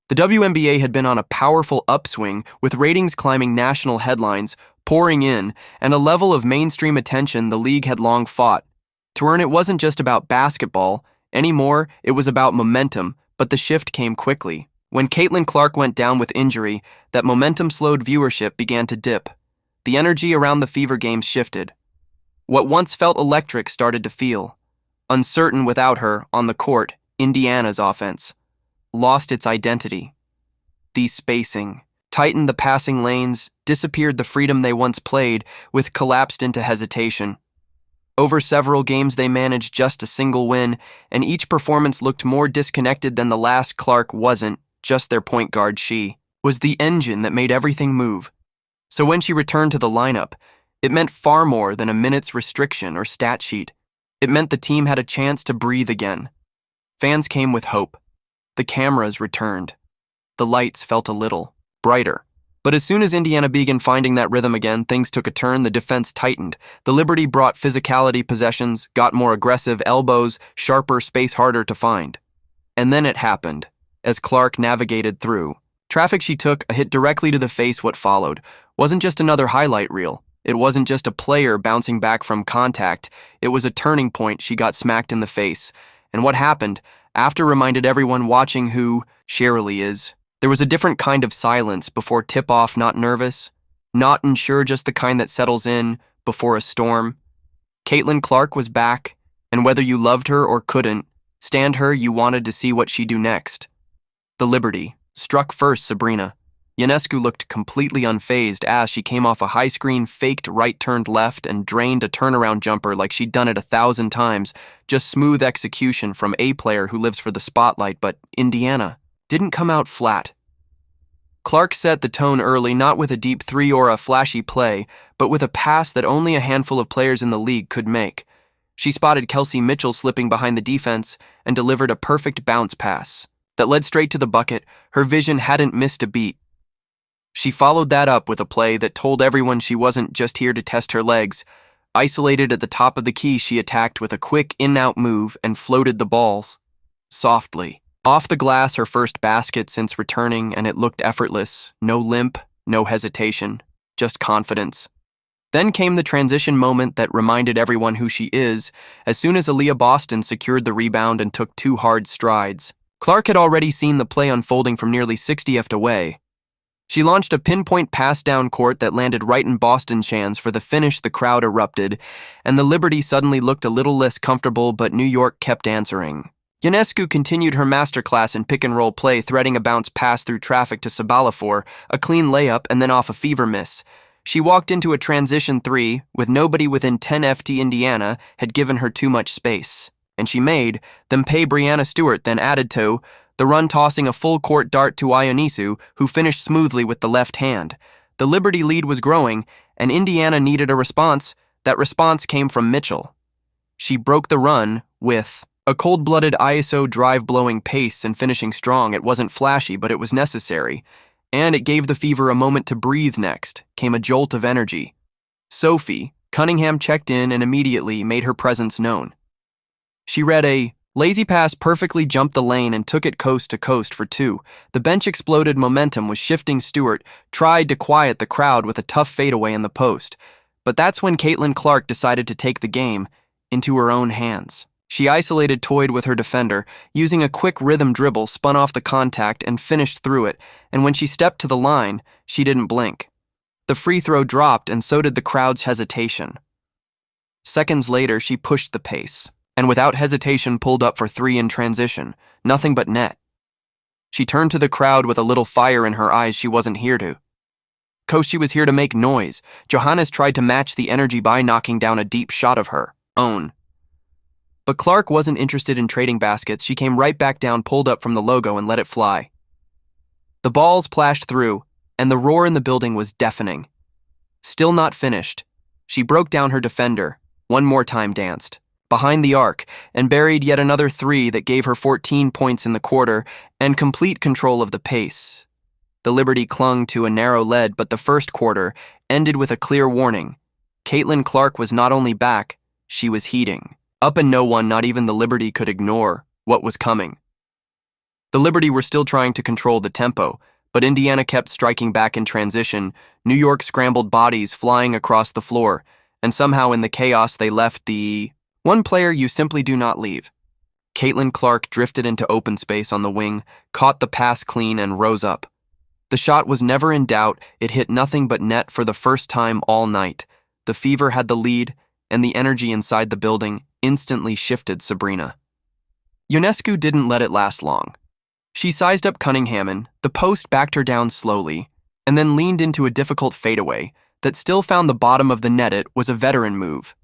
The WNBA had been on a powerful upswing, with ratings climbing national headlines, pouring in, and a level of mainstream attention the league had long fought. To earn, it wasn't just about basketball. Anymore, it was about momentum, but the shift came quickly. When Caitlin Clark went down with injury, that momentum slowed, viewership began to dip. The energy around the Fever Games shifted. What once felt electric started to feel uncertain without her on the court. Indiana's offense lost its identity. The spacing tightened the passing lanes, disappeared the freedom they once played with, collapsed into hesitation. Over several games they managed just a single win, and each performance looked more disconnected than the last. Clark wasn't just their point guard, she was the engine that made everything move. So when she returned to the lineup, it meant far more than a minutes restriction or stat sheet. It meant the team had a chance to breathe again. Fans came with hope. The cameras returned. The lights felt a little brighter. But as soon as Indiana began finding that rhythm again, things took a turn. The defense tightened. The Liberty brought physicality, possessions, got more aggressive, elbows, sharper, space harder to find. And then it happened. As Clark navigated through traffic, she took a hit directly to the face. What followed wasn't just another highlight reel. It wasn't just a player bouncing back from contact. It was a turning point. She got smacked in the face. And what happened after reminded everyone watching who Shirley is. There was a different kind of silence before tip-off, not nervous, not unsure, just the kind that settles in before a storm. Caitlin Clark was back, and whether you loved her or couldn't stand her, you wanted to see what she'd do next. The Liberty struck first. Sabrina Ionescu looked completely unfazed as she came off a high-screen, faked right, turned left, and drained a turnaround jumper like she'd done it 1,000 times. Just smooth execution from a player who lives for the spotlight, but Indiana didn't come out flat. Clark set the tone early, not with a deep three or a flashy play, but with a pass that only a handful of players in the league could make. She spotted Kelsey Mitchell slipping behind the defense and delivered a perfect bounce pass that led straight to the bucket. Her vision hadn't missed a beat. She followed that up with a play that told everyone she wasn't just here to test her legs. Isolated at the top of the key, she attacked with a quick in-out move and floated the balls softly off the glass, her first basket since returning, and it looked effortless. No limp, no hesitation, just confidence. Then came the transition moment that reminded everyone who she is, as soon as Aaliyah Boston secured the rebound and took 2 hard strides. Clark had already seen the play unfolding from nearly 60 feet away. She launched a pinpoint pass down court that landed right in Boston's hands. For the finish, the crowd erupted, and the Liberty suddenly looked a little less comfortable, but New York kept answering. Ionescu continued her masterclass in pick-and-roll play, threading a bounce pass through traffic to Sabalafor, a clean layup, and then off a Fever miss. She walked into a transition 3 with nobody within 10 feet. Indiana had given her too much space, and she made them pay. Brianna Stewart then added to the run, tossing a full-court dart to Ionisu, who finished smoothly with the left hand. The Liberty lead was growing, and Indiana needed a response. That response came from Mitchell. She broke the run with a cold-blooded ISO drive, blowing pace and finishing strong. It wasn't flashy, but it was necessary, and it gave the Fever a moment to breathe. Next came a jolt of energy. Sophie Cunningham checked in and immediately made her presence known. She read a lazy pass, perfectly jumped the lane, and took it coast to coast for 2. The bench exploded. Momentum was shifting. Stewart tried to quiet the crowd with a tough fadeaway in the post, but that's when Caitlin Clark decided to take the game into her own hands. She isolated, toyed with her defender, using a quick rhythm dribble, spun off the contact, and finished through it, and when she stepped to the line, she didn't blink. The free throw dropped, and so did the crowd's hesitation. Seconds later, she pushed the pace, and without hesitation pulled up for 3 in transition, nothing but net. She turned to the crowd with a little fire in her eyes. She wasn't here to coast, she was here to make noise. Johannes tried to match the energy by knocking down a deep shot of her own. But Clark wasn't interested in trading baskets. She came right back down, pulled up from the logo, and let it fly. The balls plashed through, and the roar in the building was deafening. Still not finished, she broke down her defender, one more time danced behind the arc, and buried yet another 3 that gave her 14 points in the quarter and complete control of the pace. The Liberty clung to a narrow lead, but the first quarter ended with a clear warning. Caitlin Clark was not only back, she was heating up, and no one, not even the Liberty, could ignore what was coming. The Liberty were still trying to control the tempo, but Indiana kept striking back in transition, New York scrambled bodies flying across the floor, and somehow in the chaos they left the one player you simply do not leave. Caitlin Clark drifted into open space on the wing, caught the pass clean, and rose up. The shot was never in doubt, it hit nothing but net for the first time all night. The Fever had the lead, and the energy inside the building instantly shifted Sabrina. Ionescu didn't let it last long. She sized up Cunningham, the post backed her down slowly, and then leaned into a difficult fadeaway that still found the bottom of the net. It was a veteran move,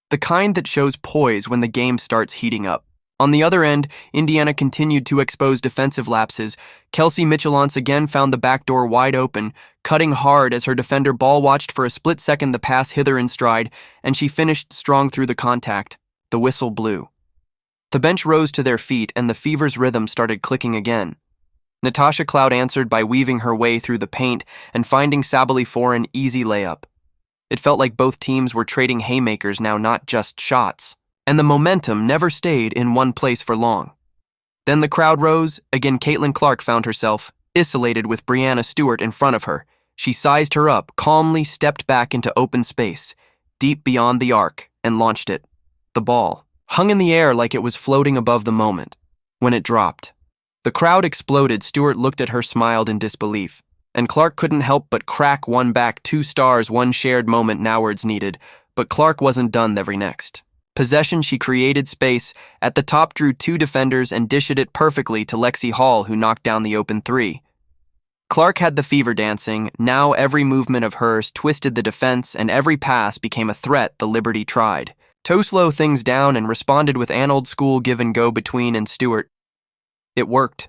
the kind that shows poise when the game starts heating up. On the other end, Indiana continued to expose defensive lapses. Kelsey Mitchell once again found the back door wide open, cutting hard as her defender ball watched for a split second the pass hither in stride, and she finished strong through the contact. The whistle blew. The bench rose to their feet, and the Fever's rhythm started clicking again. Natasha Cloud answered by weaving her way through the paint and finding Sabally for an easy layup. It felt like both teams were trading haymakers now, not just shots. And the momentum never stayed in one place for long. Then the crowd rose. Again, Caitlin Clark found herself isolated with Brianna Stewart in front of her. She sized her up, calmly stepped back into open space, deep beyond the arc, and launched it. The ball hung in the air like it was floating above the moment. When it dropped, the crowd exploded. Stewart looked at her, smiled in disbelief, and Clark couldn't help but crack one back. 2 stars, one shared moment Nowards needed, but Clark wasn't done. Every next possession, she created space. At the top, drew 2 defenders and dished it perfectly to Lexi Hall, who knocked down the open 3. Clark had the Fever dancing. Now every movement of hers twisted the defense, and every pass became a threat. The Liberty tried to slow things down and responded with an old-school give-and-go between and Stewart. It worked.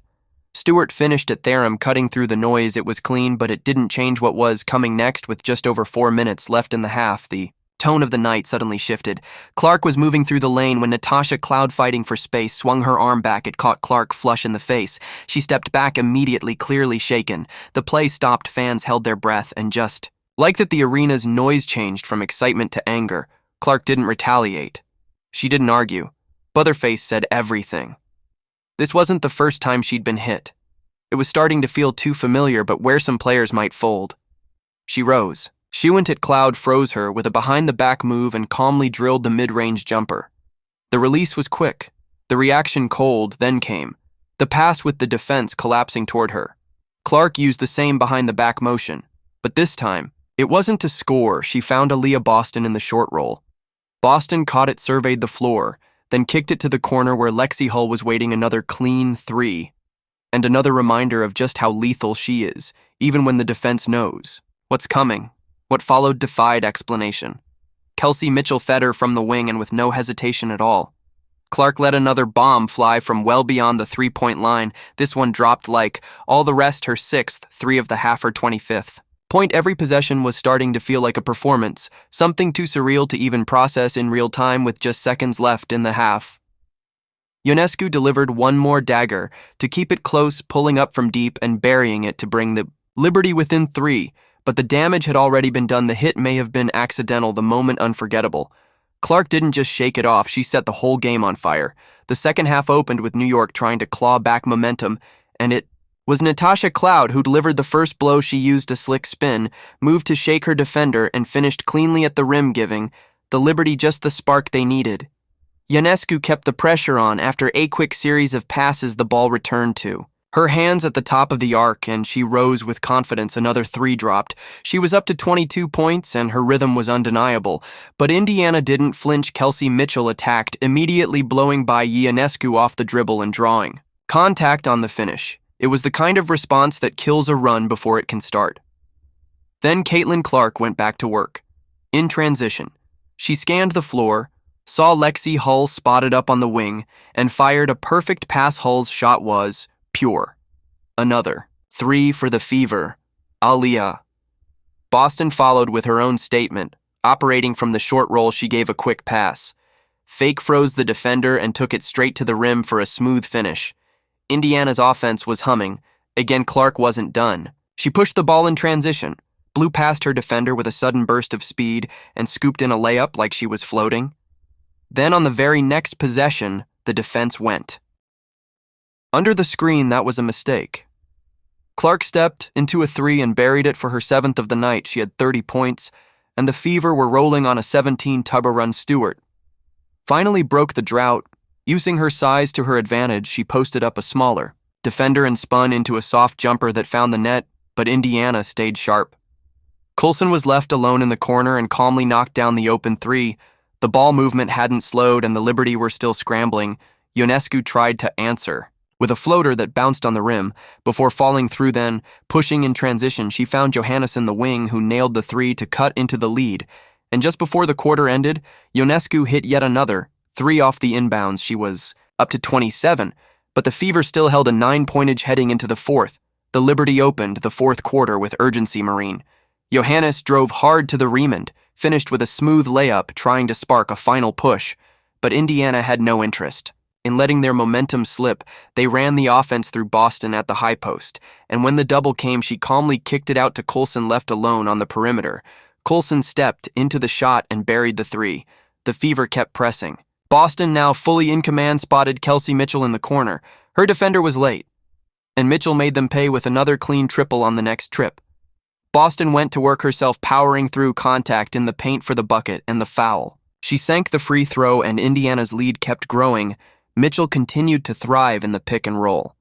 Stewart finished at Theorem, cutting through the noise. It was clean, but it didn't change what was coming next. With just over 4 minutes left in the half, the tone of the night suddenly shifted. Clark was moving through the lane when Natasha Cloud, fighting for space, swung her arm back. It caught Clark flush in the face. She stepped back immediately, clearly shaken. The play stopped, fans held their breath, and just like that, the arena's noise changed from excitement to anger. Clark didn't retaliate. She didn't argue. Butherface said everything. This wasn't the first time she'd been hit. It was starting to feel too familiar, but where some players might fold. She rose. She went at Cloud, froze her with a behind-the-back move, and calmly drilled the mid-range jumper. The release was quick. The reaction cold, then came. The pass with the defense collapsing toward her. Clark used the same behind-the-back motion, but this time, it wasn't to score. She found Aaliyah Boston in the short roll. Boston caught it, surveyed the floor, then kicked it to the corner where Lexi Hull was waiting. Another clean 3. And another reminder of just how lethal she is, even when the defense knows what's coming. What followed defied explanation. Kelsey Mitchell fed her from the wing, and with no hesitation at all. Clark let another bomb fly from well beyond the 3-point line. This one dropped like all the rest, her 6th, 3 of the half, her 25th. Point. Every possession was starting to feel like a performance, something too surreal to even process in real time. With just seconds left in the half, Ionescu delivered one more dagger to keep it close, pulling up from deep and burying it to bring the Liberty within 3, but the damage had already been done. The hit may have been accidental, the moment unforgettable. Clark didn't just shake it off, she set the whole game on fire. The second half opened with New York trying to claw back momentum, and it was Natasha Cloud who delivered the first blow. She used a slick spin, moved to shake her defender, and finished cleanly at the rim, giving the Liberty just the spark they needed. Ionescu kept the pressure on. After a quick series of passes, the ball returned to her hands at the top of the arc, and she rose with confidence. Another 3 dropped. She was up to 22 points, and her rhythm was undeniable. But Indiana didn't flinch. Kelsey Mitchell attacked, immediately blowing by Ionescu off the dribble and drawing contact on the finish. It was the kind of response that kills a run before it can start. Then Caitlin Clark went back to work. In transition, she scanned the floor, saw Lexi Hull spotted up on the wing, and fired a perfect pass. Hull's shot was pure. Another 3 for the Fever. Aaliyah. Boston followed with her own statement. Operating from the short roll, she gave a quick pass. Fake froze the defender and took it straight to the rim for a smooth finish. Indiana's offense was humming. Again, Clark wasn't done. She pushed the ball in transition, blew past her defender with a sudden burst of speed, and scooped in a layup like she was floating. Then on the very next possession, the defense went Under the screen, that was a mistake. Clark stepped into a three and buried it for her 7th of the night. She had 30 points, and the Fever were rolling on a 17-tubber-run Stewart. Finally broke the drought. Using her size to her advantage, she posted up a smaller defender and spun into a soft jumper that found the net, but Indiana stayed sharp. Coulson was left alone in the corner and calmly knocked down the open three. The ball movement hadn't slowed and the Liberty were still scrambling. Ionescu tried to answer with a floater that bounced on the rim before falling through. Then, pushing in transition, she found Johannesson the wing, who nailed the three to cut into the lead. And just before the quarter ended, Ionescu hit yet another three off the inbounds. She was up to 27, but the Fever still held a 9-pointage heading into the fourth. The Liberty opened the fourth quarter with urgency. Marine Johannes drove hard to the Riemann, finished with a smooth layup, trying to spark a final push, but Indiana had no interest. In letting their momentum slip, they ran the offense through Boston at the high post, and when the double came, she calmly kicked it out to Coulson, left alone on the perimeter. Coulson stepped into the shot and buried the three. The Fever kept pressing. Boston, now fully in command, spotted Kelsey Mitchell in the corner. Her defender was late, and Mitchell made them pay with another clean triple on the next trip. Boston went to work herself, powering through contact in the paint for the bucket and the foul. She sank the free throw, and Indiana's lead kept growing. Mitchell continued to thrive in the pick and roll.